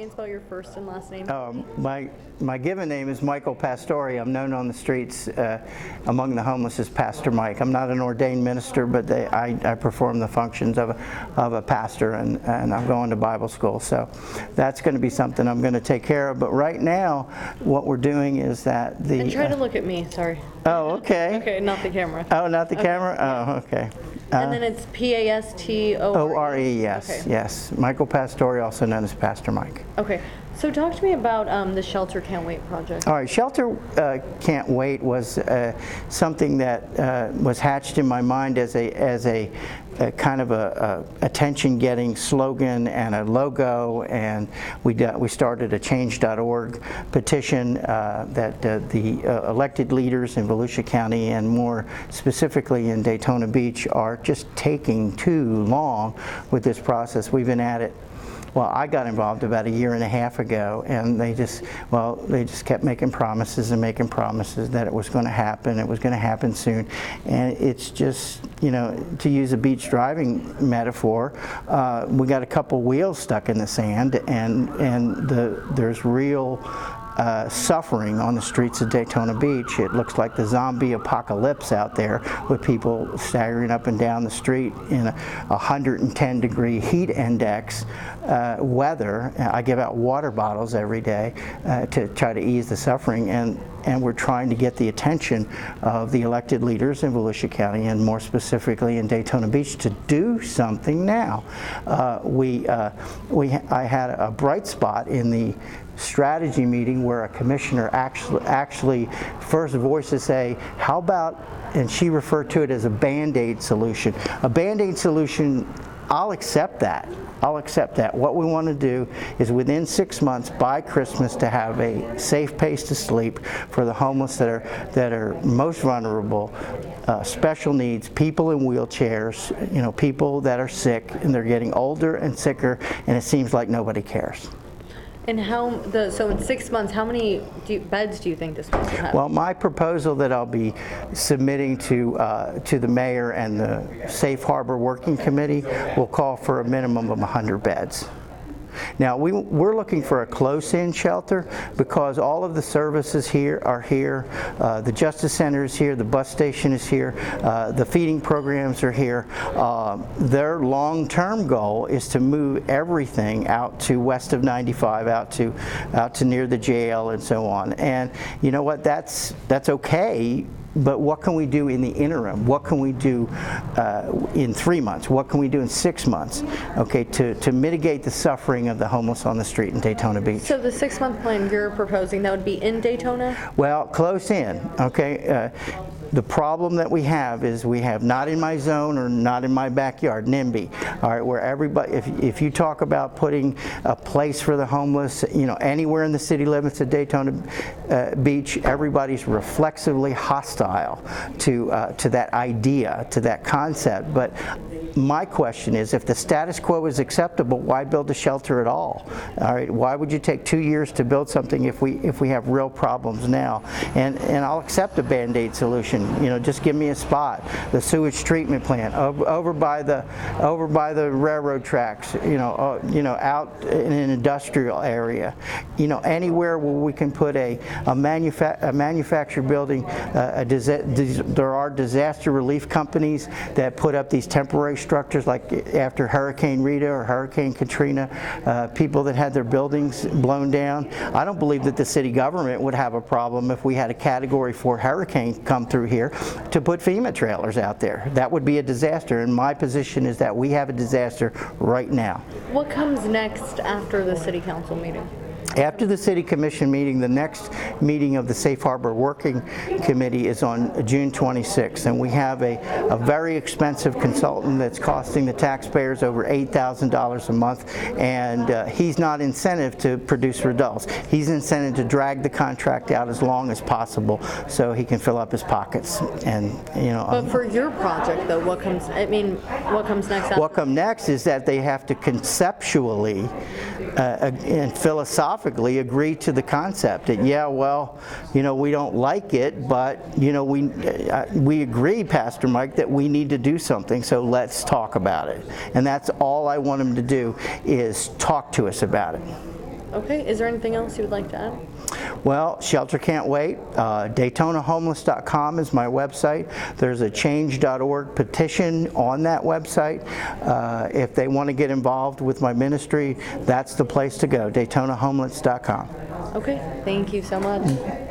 Can you spell your first and last name? My given name is Michael Pastore. I'm known on the streets among the homeless as Pastor Mike. I'm not an ordained minister, but I perform the functions of a pastor, and I'm going to Bible school. So that's going to be something I'm going to take care of. But right now, what we're doing is that And try to look at me, sorry. Oh, okay. Okay, not the camera. Oh, not the camera? Oh, okay. And then it's Pastore. O-R-E, yes, Okay. yes. Michael Pastore, also known as Pastor Mike. Okay, so talk to me about the Shelter Can't Wait project. All right, Shelter Can't Wait was something that was hatched in my mind as a kind of a attention-getting slogan and a logo, and we started a change.org petition that the elected leaders in Volusia County and more specifically in Daytona Beach are just taking too long with this process. We've been at it. Well, I got involved about a year and a half ago, and they just kept making promises and making promises that it was going to happen soon, and it's just, you know, to use a beach driving metaphor, we got a couple wheels stuck in the sand, and there's real suffering on the streets of Daytona Beach. It looks like the zombie apocalypse out there, with people staggering up and down the street in a 110-degree heat index weather. I give out water bottles every day to try to ease the suffering, and we're trying to get the attention of the elected leaders in Volusia County, and more specifically in Daytona Beach, to do something now. I had a bright spot in the strategy meeting where a commissioner actually first voiced to say, how about, and she referred to it as a Band-Aid solution. A Band-Aid solution, I'll accept that. I'll accept that. What we want to do is within 6 months, by Christmas, to have a safe place to sleep for the homeless that are most vulnerable, special needs, people in wheelchairs, you know, people that are sick, and they're getting older and sicker, and it seems like nobody cares. And so in 6 months, how many beds do you think this will have? Well, my proposal that I'll be submitting to the mayor and the Safe Harbor Working Committee will call for a minimum of 100 beds. Now, we're looking for a close-in shelter because all of the services here are here. The Justice Center is here, the bus station is here, the feeding programs are here. Their long-term goal is to move everything out to west of 95, out to near the jail and so on. And you know what? That's okay. But what can we do in the interim? What can we do in 3 months? What can we do in 6 months? Okay, to mitigate the suffering of the homeless on the street in Daytona Beach. So the 6-month plan you're proposing, that would be in Daytona? Well, close in. Okay. The problem that we have is we have not in my zone or not in my backyard, NIMBY, all right, where everybody, if you talk about putting a place for the homeless, you know, anywhere in the city limits of Daytona Beach, everybody's reflexively hostile to that idea, to that concept. But my question is, if the status quo is acceptable, why build a shelter at all? All right, why would you take 2 years to build something if we have real problems now? And I'll accept a Band-Aid solution. You know, just give me a spot. The sewage treatment plant over by the railroad tracks. You know, out in an industrial area. You know, anywhere where we can put a manufactured building. There are disaster relief companies that put up these temporary structures, like after Hurricane Rita or Hurricane Katrina, people that had their buildings blown down. I don't believe that the city government would have a problem if we had a Category 4 hurricane come through here to put FEMA trailers out there. That would be a disaster, and my position is that we have a disaster right now. What comes next after the city council meeting? After the City Commission meeting, the next meeting of the Safe Harbor Working Committee is on June 26th, and we have a very expensive consultant that's costing the taxpayers over $8,000 a month, and he's not incentive to produce results. He's incentive to drag the contract out as long as possible so he can fill up his pockets. And you know. But for your project, though, what comes next? What comes next is that they have to conceptually and philosophically agree to the concept that, yeah, well, you know, we don't like it, but you know, we agree, Pastor Mike, that we need to do something, so let's talk about it. And that's all I want them to do, is talk to us about it. Okay, is there anything else you would like to add? Well, Shelter Can't Wait. DaytonaHomeless.com is my website. There's a change.org petition on that website. If they want to get involved with my ministry, that's the place to go, DaytonaHomeless.com. Okay, thank you so much.